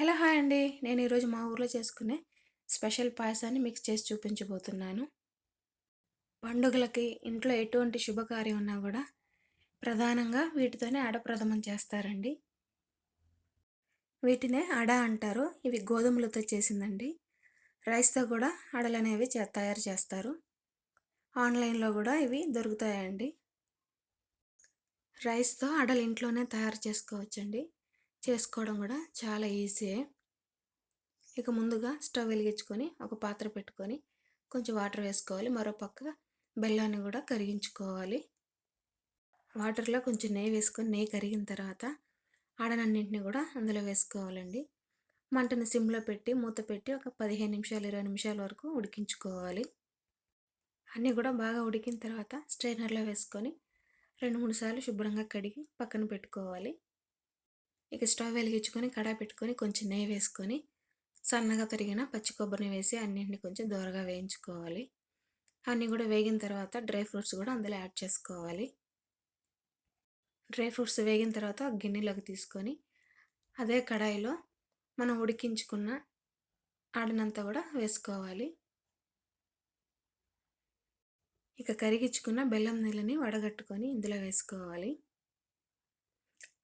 Hello hi అండి. నేను ఈరోజు మా ఊర్లో చేసుకునే స్పెషల్ పాయసాన్ని మిక్స్ చేసి చూపించబోతున్నాను. పండుగలకి ఇంట్లో ఎటువంటి శుభకార్యం ఉన్నా కూడా ప్రధానంగా వీటితోనే అడప్రథమం చేస్తారండి. వీటినే అడ అంటారు. ఇవి గోధుమలతో చేసిందండి. రైస్‌తో కూడా అడలనేవి తయారు చేస్తారు. ఆన్‌లైన్‌లో కూడా ఇవి దొరుకుతాయండి. రైస్‌తో అడలు ఇంట్లోనే తయారు చేసుకోవచ్చండి. చేసుకోవడం కూడా చాలా ఈజీయే. ఇక ముందుగా స్టవ్ వెలిగించుకొని ఒక పాత్ర పెట్టుకొని కొంచెం వాటర్ వేసుకోవాలి. మరో పక్క బెల్లాన్ని కూడా కరిగించుకోవాలి. వాటర్లో కొంచెం నెయ్యి వేసుకొని నెయ్యి కరిగిన తర్వాత ఆడనన్నింటిని కూడా అందులో వేసుకోవాలండి. మంటని సిమ్లో పెట్టి మూత పెట్టి ఒక 15 నిమిషాలు 20 నిమిషాల వరకు ఉడికించుకోవాలి. అన్నీ కూడా బాగా ఉడికిన తర్వాత స్ట్రైనర్లో వేసుకొని 2-3 సార్లు శుభ్రంగా కడిగి పక్కన పెట్టుకోవాలి. ఇక స్టవ్ వెలిగించుకొని కడాయి పెట్టుకొని కొంచెం నెయ్యి వేసుకొని సన్నగా తరిగిన పచ్చి కొబ్బరిని వేసి అన్నింటిని కొంచెం దోరగా వేయించుకోవాలి. అన్నీ కూడా వేగిన తర్వాత డ్రై ఫ్రూట్స్ కూడా అందులో యాడ్ చేసుకోవాలి. డ్రై ఫ్రూట్స్ వేగిన తర్వాత గిన్నెలోకి తీసుకొని అదే కడాయిలో మనం ఉడికించుకున్న ఆడనంతా కూడా వేసుకోవాలి. ఇక కరిగించుకున్న బెల్లం నీళ్ళని వడగట్టుకొని ఇందులో వేసుకోవాలి.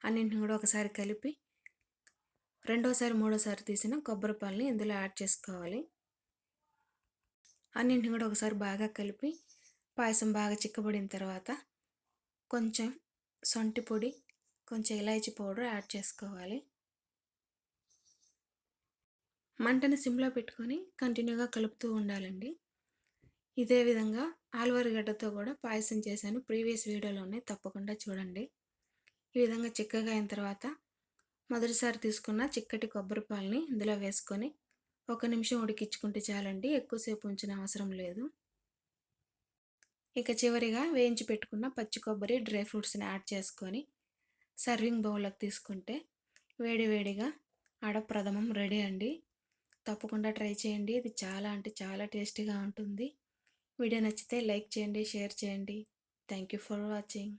అన్నింటిని కూడా ఒకసారి కలిపి రెండోసారి మూడోసారి తీసిన కొబ్బరి పాలని ఇందులో యాడ్ చేసుకోవాలి. అన్నింటిని కూడా ఒకసారి బాగా కలిపి పాయసం బాగా చిక్కబడిన తర్వాత కొంచెం సొంటి పొడి కొంచెం ఇలాచీ పౌడర్ యాడ్ చేసుకోవాలి. మంటని సిమ్లో పెట్టుకొని కంటిన్యూగా కలుపుతూ ఉండాలండి. ఇదే విధంగా ఆలువరగడ్డతో కూడా పాయసం చేశాను. ప్రీవియస్ వీడియోలోనే తప్పకుండా చూడండి. ఈ విధంగా చిక్కగా అయిన తర్వాత మొదటిసారి తీసుకున్న చిక్కటి కొబ్బరి పాలని ఇందులో వేసుకొని 1 నిమిషం ఉడికించుకుంటే చాలండి. ఎక్కువసేపు ఉంచిన అవసరం లేదు. ఇక చివరిగా వేయించి పెట్టుకున్న పచ్చి కొబ్బరి డ్రై ఫ్రూట్స్ని యాడ్ చేసుకొని సర్వింగ్ బౌల్లోకి తీసుకుంటే వేడి వేడిగా అడప్రథమం రెడీ అండి. తప్పకుండా ట్రై చేయండి. ఇది చాలా అంటే చాలా టేస్టీగా ఉంటుంది. వీడియో నచ్చితే లైక్ చేయండి, షేర్ చేయండి. Thank you for watching.